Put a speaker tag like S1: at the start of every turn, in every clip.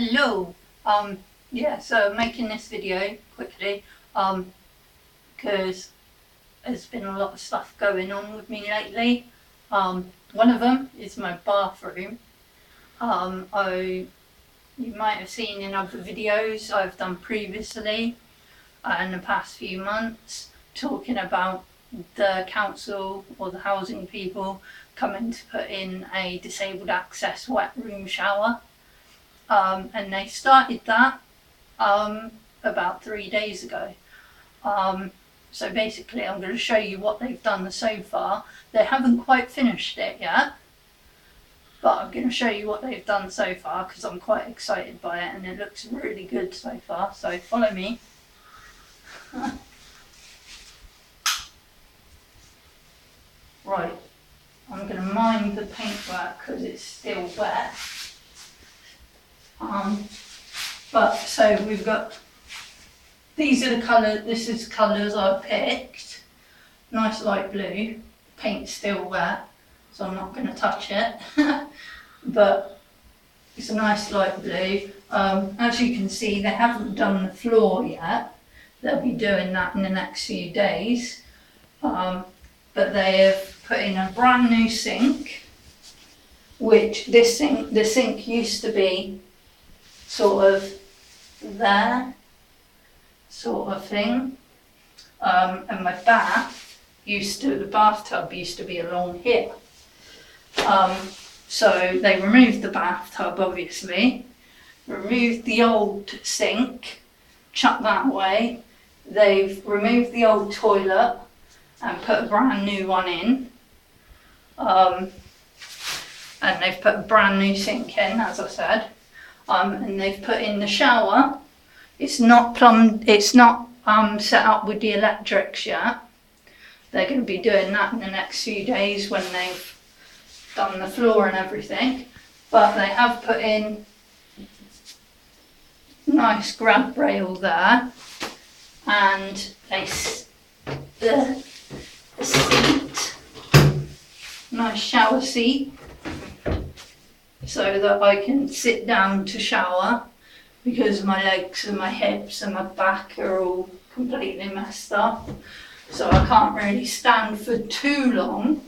S1: Hello. Yeah, so I'm making this video quickly because there's been a lot of stuff going on with me lately. One of them is my bathroom. You might have seen in other videos I've done previously in the past few months talking about the council or the housing people coming to put in a disabled access wet room shower. And they started that about 3 days ago. So basically I'm going to show you what they've done so far. They haven't quite finished it yet, but I'm going to show you what they've done so far because I'm quite excited by it and it looks really good so far. So follow me. Right, I'm going to mind the paintwork because it's still wet. But so we've got, these are the colours, this is colours I picked. Nice light blue, paint's still wet, so I'm not going to touch it. But it's a nice light blue. As you can see, they haven't done the floor yet. They'll be doing that in the next few days. But they have put in a brand new sink, which the sink used to be sort of there, sort of thing. And my the bathtub used to be along here. So they removed the bathtub, obviously, removed the old sink, chucked that away. They've removed the old toilet and put a brand new one in. And they've put a brand new sink in, as I said. And they've put in the shower. It's not plumbed, it's not set up with the electrics yet. They're going to be doing that in the next few days when they've done the floor and everything. But they have put in nice grab rail there and a seat, nice shower seat, so that I can sit down to shower because my legs and my hips and my back are all completely messed up. So I can't really stand for too long.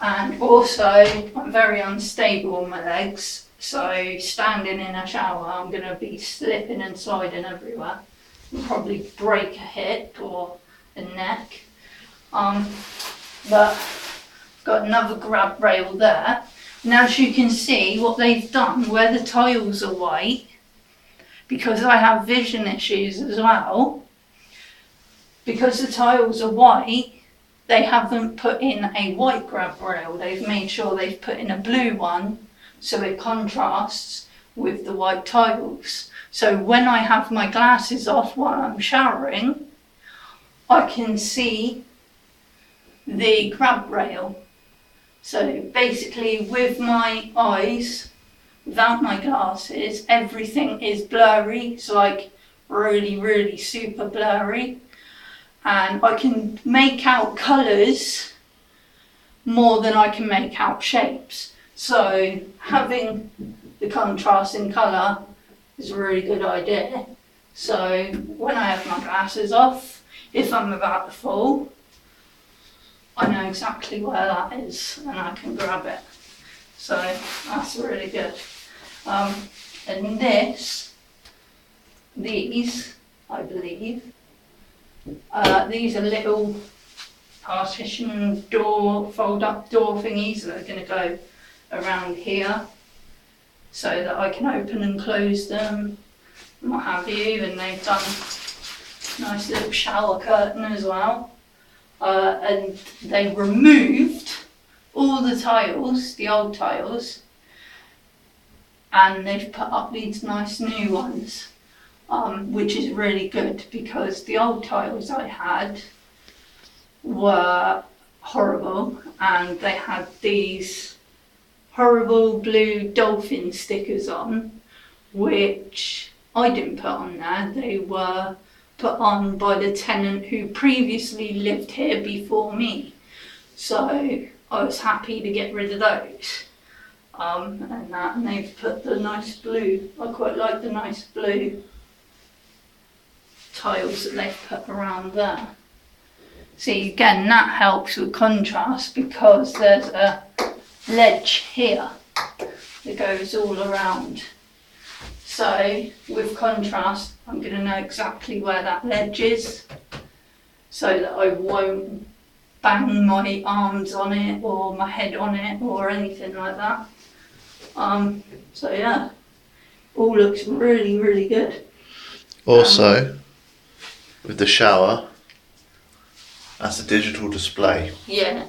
S1: And also I'm very unstable on my legs. So standing in a shower, I'm going to be slipping and sliding everywhere. I'll probably break a hip or a neck. But I've got another grab rail there. And as you can see, what they've done, where the tiles are white, because I have vision issues as well, because the tiles are white, they haven't put in a white grab rail. They've made sure they've put in a blue one so it contrasts with the white tiles. So when I have my glasses off while I'm showering, I can see the grab rail. So basically with my eyes, without my glasses, everything is blurry. It's like really, really super blurry. And I can make out colours more than I can make out shapes. So having the contrast in colour is a really good idea. So when I have my glasses off, if I'm about to fall, I know exactly where that is and I can grab it. So that's really good. And these, I believe, these are little partition door, fold up door thingies that are going to go around here so that I can open and close them and what have you. And they've done a nice little shower curtain as well. And they removed all the tiles, the old tiles, and they've put up these nice new ones, which is really good because the old tiles I had were horrible and they had these horrible blue dolphin stickers on, which I didn't put on there. They were put on by the tenant who previously lived here before me. So I was happy to get rid of those. and they've put the nice blue. I quite like the nice blue tiles that they've put around there. See, again, that helps with contrast because there's a ledge here that goes all around. So with contrast, I'm going to know exactly where that ledge is so that I won't bang my arms on it or my head on it or anything like that. So yeah, all looks really, really good.
S2: Also, with the shower, that's a digital display.
S1: Yeah.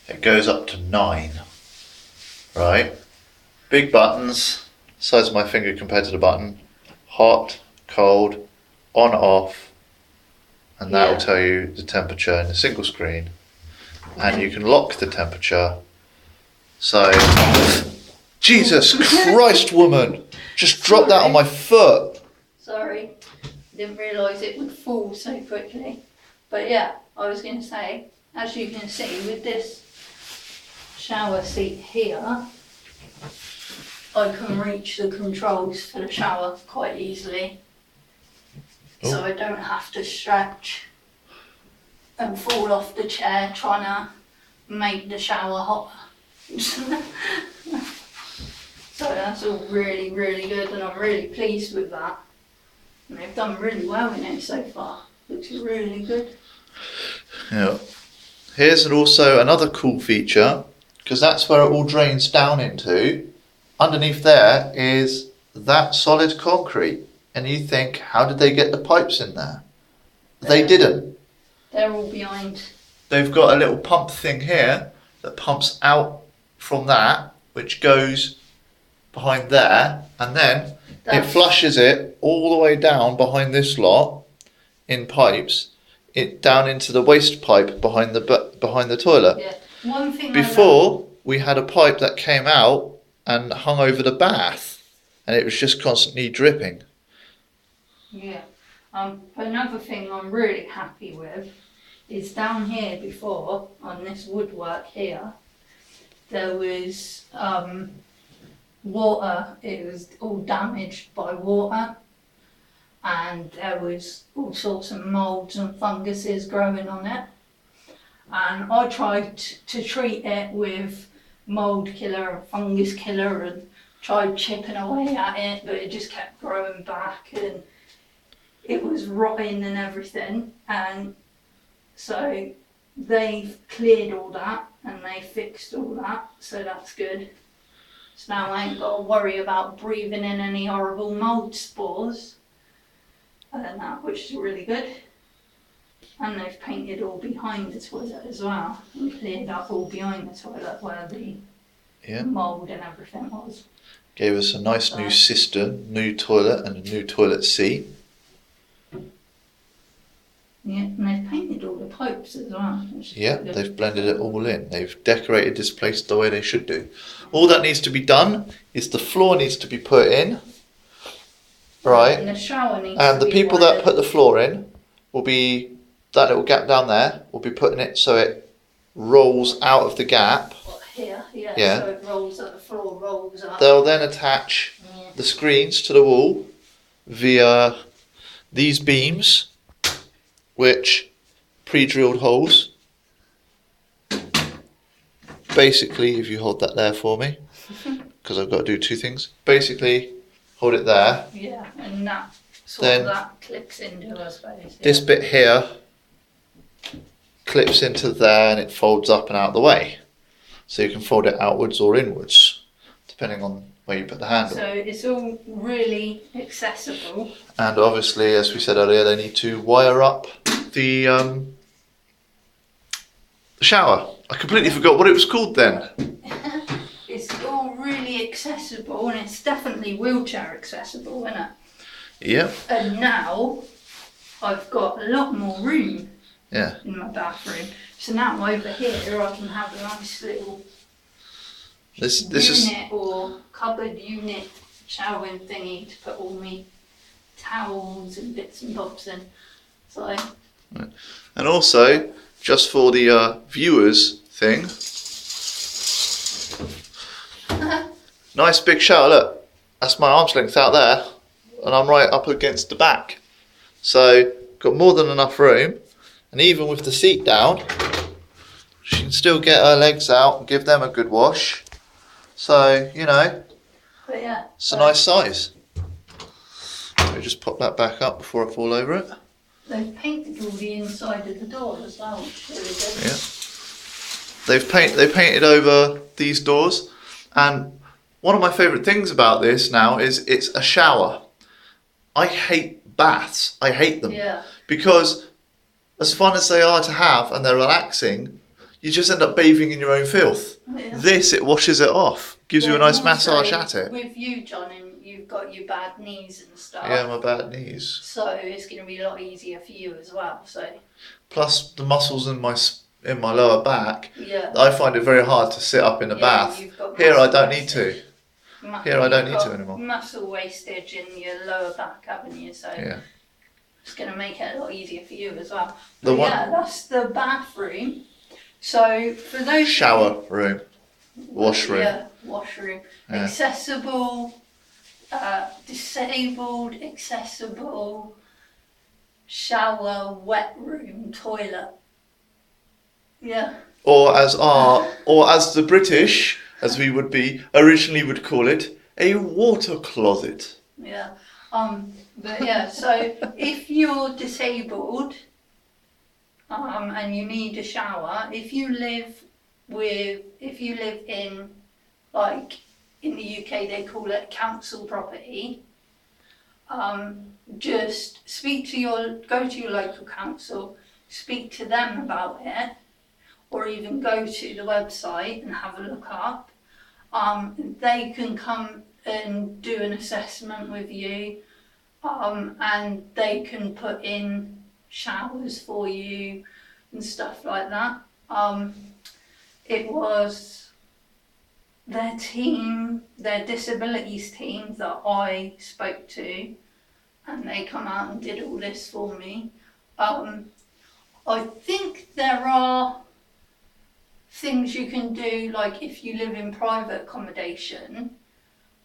S2: It goes up to 9, right? Big buttons, size of my finger compared to the button. Hot, cold, on, off, and that will tell you the temperature in a single screen. And you can lock the temperature. So, Jesus Christ, woman! Just dropped that on my foot.
S1: Sorry, didn't realise it would fall so quickly. But yeah, I was going to say, as you can see with this shower seat here, I can reach the controls for the shower quite easily.
S2: Oh.
S1: So I don't have to stretch and fall off the chair trying to make the shower hotter. So that's all really, really good, and I'm really pleased with that. And they've done really well in it so far. Looks really good.
S2: Yeah. Here's also another cool feature, because that's where it all drains down into. Underneath there is that solid concrete. And you think, how did they get the pipes in there? They didn't.
S1: They're all behind.
S2: They've got a little pump thing here that pumps out from that, which goes behind there, and then it flushes it all the way down behind this lot in pipes, it down into the waste pipe behind the toilet.
S1: Yeah. One thing
S2: Before, we had a pipe that came out and hung over the bath, and it was just constantly dripping.
S1: Yeah. Another thing I'm really happy with is down here before, on this woodwork here, there was water. It was all damaged by water, and there was all sorts of moulds and funguses growing on it. And I tried to treat it with mould killer and fungus killer and tried chipping away at it, but it just kept growing back and it was rotting and everything. And so they've cleared all that and they fixed all that, so that's good. So now I ain't got to worry about breathing in any horrible mould spores and that, which is really good. And they've painted all behind the toilet as well, and cleared up all behind the toilet where the mould and everything was.
S2: Gave us a nice new cistern, new toilet, and a new toilet seat.
S1: Yeah, and they've painted all the pipes as well.
S2: Yeah, they've blended it all in. They've decorated this place the way they should do. All that needs to be done is the floor needs to be put in, right?
S1: And the shower needs
S2: and
S1: to
S2: the
S1: be
S2: people that put the floor in will be, that little gap down there, will be putting it so it rolls out of the gap.
S1: Here, yeah. So it rolls up, the floor rolls up.
S2: They'll then attach the screens to the wall via these beams, which pre-drilled holes. Basically, if you hold that there for me, because I've got to do two things. Basically, hold it there.
S1: Yeah, and that
S2: then
S1: that clips into, I suppose. Yeah.
S2: This bit here clips into there and it folds up and out of the way. So you can fold it outwards or inwards, depending on where you put the handle.
S1: So it's all really accessible.
S2: And obviously, as we said earlier, they need to wire up the shower. I completely forgot what it was called then.
S1: It's all really accessible, and it's definitely wheelchair accessible, isn't it?
S2: Yeah.
S1: And now I've got a lot more room in my bathroom. So now over here I can have a nice little unit or cupboard unit showering thingy to put all my towels and bits and bobs in. So.
S2: And also, just for the viewers thing, Nice big shower, look. That's my arm's length out there. And I'm right up against the back. So, got more than enough room. And even with the seat down, she can still get her legs out and give them a good wash. So, you know,
S1: But yeah,
S2: it's a nice size. Let me just pop that back up before I fall over it.
S1: they've painted all the inside of the door as well, which is really good.
S2: Yeah. They painted over these doors, and one of my favourite things about this now is it's a shower. I hate baths. I hate them.
S1: Yeah.
S2: Because as fun as they are to have and they're relaxing, you just end up bathing in your own filth.
S1: Yeah.
S2: This, it washes it off. Gives you a nice
S1: Also,
S2: massage at it.
S1: With you, John, and you've got your bad knees and stuff.
S2: Yeah, my bad knees.
S1: So it's going to be a lot easier for you as well. So.
S2: Plus the muscles in my lower back.
S1: Yeah.
S2: I find it very hard to sit up in a bath. Here I don't need to. Here I don't need to anymore.
S1: Muscle wastage in your lower back, haven't you? So
S2: yeah.
S1: It's going to make it a lot easier for you as well.
S2: Yeah,
S1: that's the bathroom. So for those
S2: shower room, washroom.
S1: Yeah, washroom. Yeah. Accessible, disabled, accessible, shower, wet room, toilet. Yeah.
S2: Or as the British, as we would be originally would call it, a water closet.
S1: Yeah. But yeah, so if you're disabled, and you need a shower, if you live in, like, in the UK they call it council property, just go to your local council, speak to them about it, or even go to the website and have a look up. They can come and do an assessment with you, and they can put in showers for you and stuff like that. It was their team, their disabilities team that I spoke to, and they come out and did all this for me. I think there are things you can do, like if you live in private accommodation,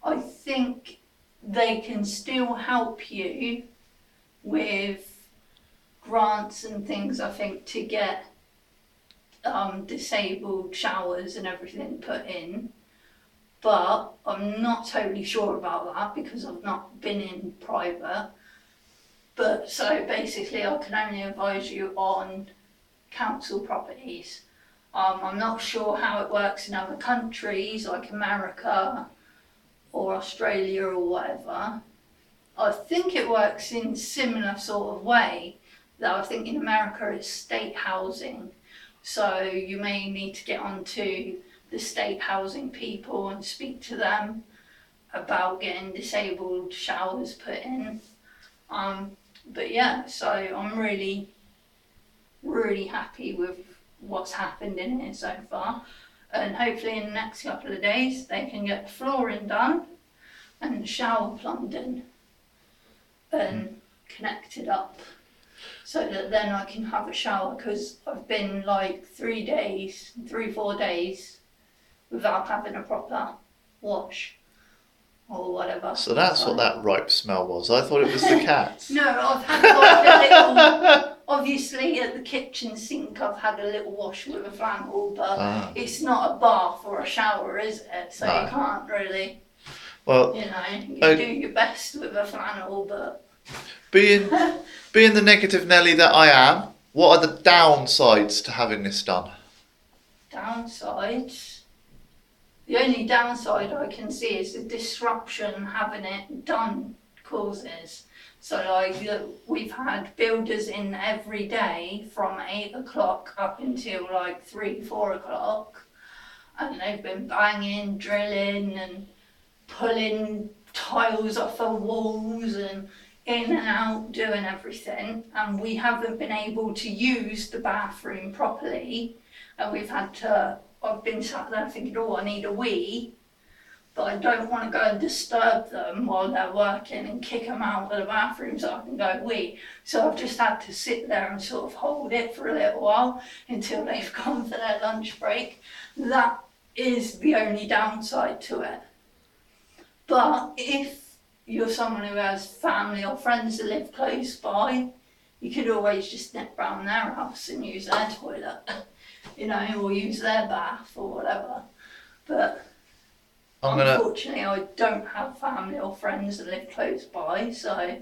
S1: I think they can still help you with grants and things, I think, to get disabled showers and everything put in. But I'm not totally sure about that because I've not been in private. But so basically I can only advise you on council properties. I'm not sure how it works in other countries like America or Australia or whatever. I think it works in similar sort of way, though I think in America it's state housing. So you may need to get onto the state housing people and speak to them about getting disabled showers put in. But yeah, so I'm really, really happy with what's happened in here so far. And hopefully in the next couple of days they can get the flooring done and the shower plumbed in and connected up, so that then I can have a shower, because I've been like 3-4 days without having a proper wash or whatever.
S2: So that's what that ripe smell was. I thought it was the cat.
S1: No, I've had like a little, obviously at the kitchen sink I've had a little wash with a flannel, but it's not a bath or a shower, is it? So you can't really,
S2: well,
S1: you do your best with a flannel, but...
S2: Being the negative Nelly that I am, what are the downsides to having this done?
S1: Downsides? The only downside I can see is the disruption having it done causes. So like we've had builders in every day from 8 o'clock up until like 3-4 o'clock, and they've been banging, drilling and pulling tiles off the walls and in and out doing everything, and we haven't been able to use the bathroom properly, and I've been sat there thinking, oh, I need a wee, but I don't want to go and disturb them while they're working and kick them out of the bathroom so I can go wee. So I've just had to sit there and sort of hold it for a little while until they've gone for their lunch break. That is the only downside to it. But if you're someone who has family or friends that live close by, you could always just nip round their house and use their toilet, you know, or use their bath or whatever. But unfortunately, I don't have family or friends that live close by, so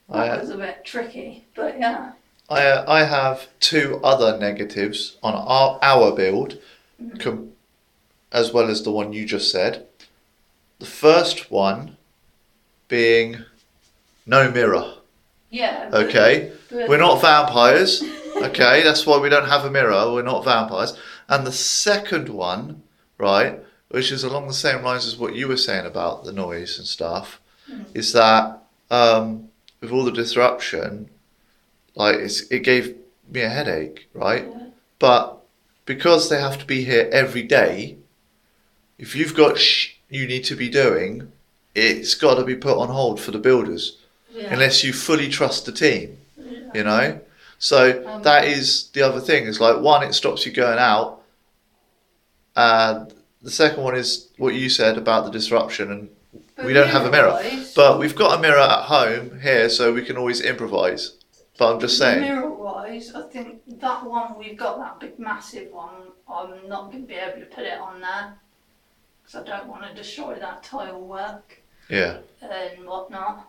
S1: that was a bit tricky. But yeah.
S2: I have two other negatives on our build, as well as the one you just said. The first one being no mirror.
S1: Yeah.
S2: Okay. We're not vampires. Okay, that's why we don't have a mirror. We're not vampires. And the second one, right, which is along the same lines as what you were saying about the noise and stuff, is that with all the disruption, like it gave me a headache, right?
S1: Yeah.
S2: But because they have to be here every day, if you've got you need to be doing, it's got to be put on hold for the builders, unless you fully trust the team, you know? So that is the other thing, is like, one, it stops you going out, and the second one is what you said about the disruption, and we don't have a mirror. But we've got a mirror at home here, so we can always improvise. But I'm just saying.
S1: Mirror-wise, I think that one, we've got that big massive one, I'm not going to be able to put it on there, because I don't want to destroy that tile work.
S2: Yeah.
S1: And whatnot.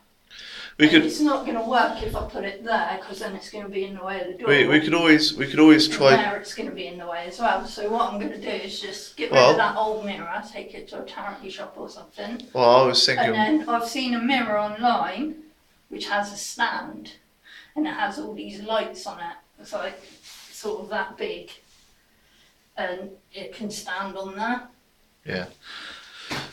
S2: It's
S1: not going to work if I put it there, because then it's going to be in the way of the door.
S2: We could always try.
S1: And there it's going to be in the way as well. So what I'm going to do is just get rid of that old mirror, take it to a charity shop or something.
S2: Well, I was thinking.
S1: And then I've seen a mirror online, which has a stand, and it has all these lights on it. It's like sort of that big, and it can stand on there.
S2: Yeah.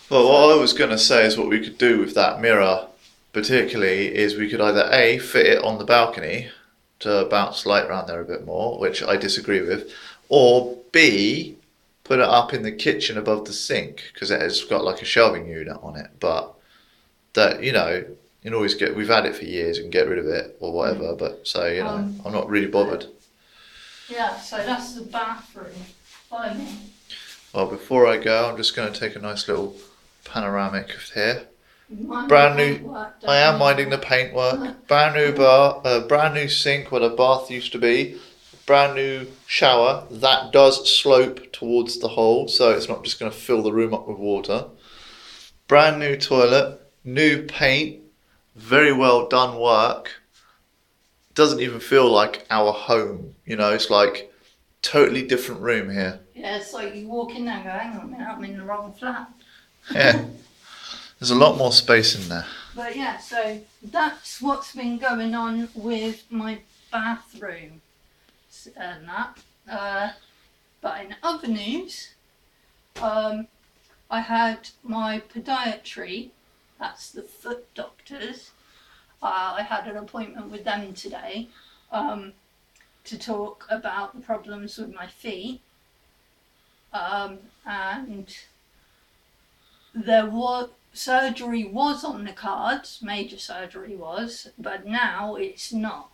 S2: Well, what I was going to say is what we could do with that mirror, particularly, is we could either A, fit it on the balcony to bounce light around there a bit more, which I disagree with, or B, put it up in the kitchen above the sink, because it has got like a shelving unit on it. But that, you know, you can always we've had it for years and get rid of it or whatever. But so, you know, I'm not really bothered.
S1: Yeah, so that's the bathroom by me.
S2: Well, before I go, I'm just going to take a nice little panoramic here.
S1: Brand new.
S2: I am minding the paintwork. Brand new bar, brand new sink where the bath used to be. Brand new shower that does slope towards the hole, so it's not just going to fill the room up with water. Brand new toilet, new paint, very well done work. Doesn't even feel like our home, you know. It's like totally different room here.
S1: Yeah, it's like you walk in there and go, hang on a minute, I'm in the wrong flat.
S2: Yeah. There's a lot more space in there.
S1: But yeah, so that's what's been going on with my bathroom and that. But in other news, I had my podiatry, that's the foot doctors. I had an appointment with them today to talk about the problems with my feet. And there was surgery was on the cards, major surgery was, but now it's not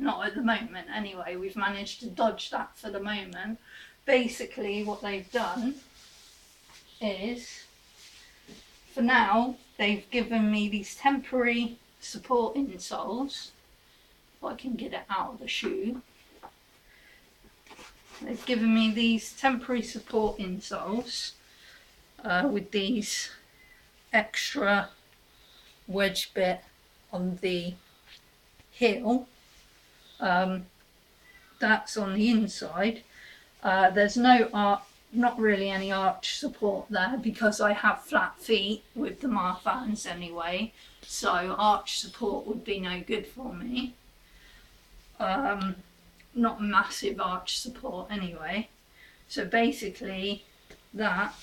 S1: at the moment anyway. We've managed to dodge that for the moment. Basically what they've done is, for now, they've given me these temporary support insoles, if I can get it out of the shoe. They've given me these temporary support insoles with these extra wedge bit on the heel. That's on the inside. There's not really any arch support there because I have flat feet with the Marfans anyway, so arch support would be no good for me. Not massive arch support anyway. So basically that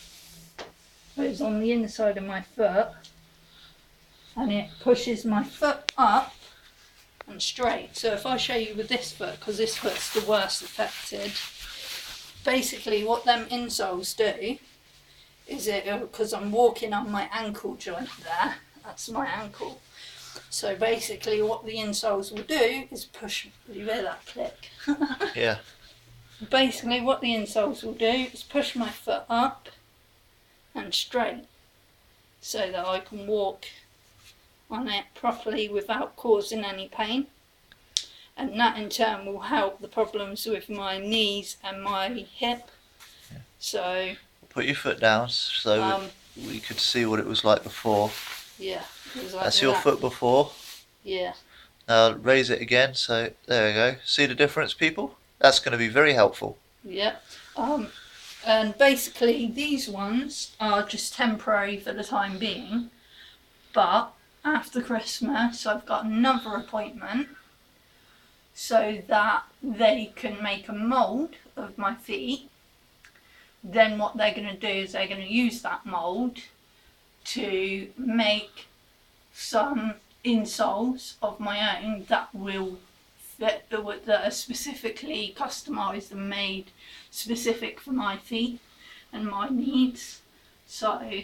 S1: goes on the inside of my foot and it pushes my foot up and straight. So if I show you with this foot, because this foot's the worst affected, basically what them insoles do is because I'm walking on my ankle joint there, that's my ankle. So basically what the insoles will do is push, you hear that click?
S2: Yeah.
S1: Basically what the insoles will do is push my foot up and straight. so that I can walk on it properly without causing any pain. And that in turn will help the problems with my knees and my hip. So
S2: Put your foot down so we could see what it was like before.
S1: yeah, it was like
S2: That's your foot before.
S1: Yeah.
S2: Now raise it again, so there we go. See the difference, people? That's going to be very helpful.
S1: Yeah. And basically these ones are just temporary for the time being, but after Christmas I've got another appointment so that they can make a mould of my feet. Then what they're going to do is they're going to use that mould to make some insoles of my own that will fit, that are specifically customised and made specific for my feet and my needs. So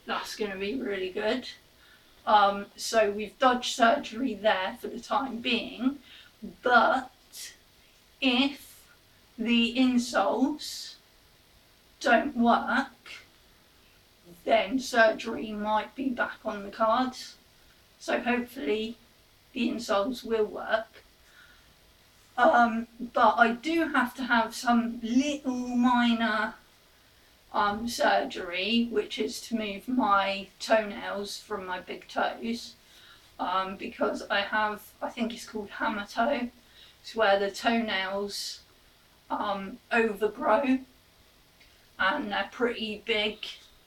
S1: that's going to be really good. So we've dodged surgery there for the time being, but if the insoles don't work, then surgery might be back on the cards. So hopefully the insoles will work. But I do have to have some little minor surgery, which is to move my toenails from my big toes, because I have, I think it's called hammer toe. It's where the toenails overgrow and they're pretty big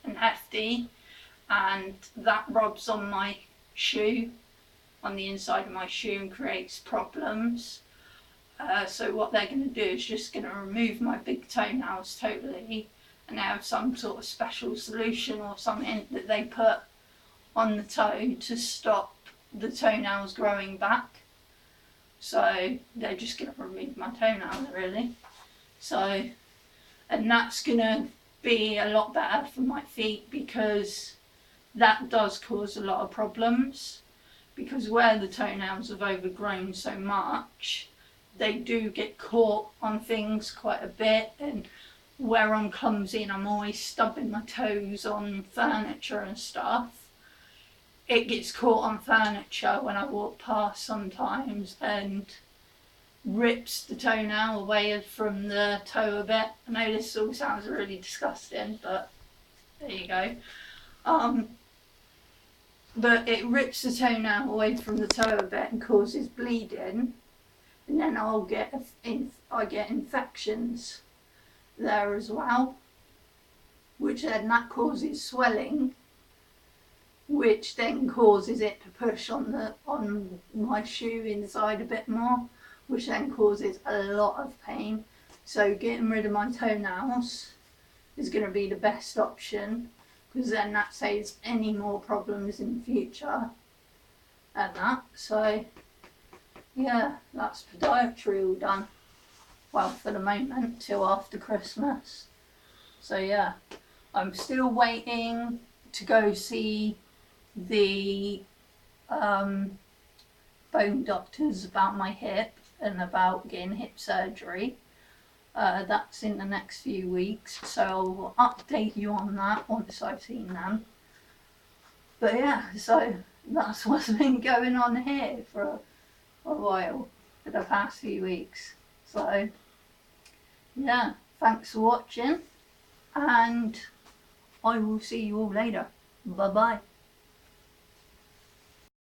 S1: and hefty, and that rubs on my shoe, on the inside of my shoe, and creates problems. So what they're going to do is just going to remove my big toenails totally, and they have some sort of special solution or something that they put on the toe to stop the toenails growing back. So they're just going to remove my toenails really. So, and that's going to be a lot better for my feet, because that does cause a lot of problems, because where the toenails have overgrown so much, they do get caught on things quite a bit, and where I'm clumsy and I'm always stubbing my toes on furniture and stuff, it gets caught on furniture when I walk past sometimes and rips the toenail away from the toe a bit. I know this all sounds really disgusting, but there you go. But it rips the toenail away from the toe a bit and causes bleeding, and then I get infections there as well, which then that causes swelling, which then causes it to push on my shoe inside a bit more, which then causes a lot of pain. So getting rid of my toenails is going to be the best option, because then that saves any more problems in the future and that. So yeah, that's podiatry all done. Well, for the moment, till after Christmas. So yeah, I'm still waiting to go see the bone doctors about my hip and about getting hip surgery. That's in the next few weeks, so I'll update you on that once I've seen them. But yeah, so that's what's been going on here for a while, for the past few weeks. So yeah, thanks for watching, and I will see you all later. Bye bye.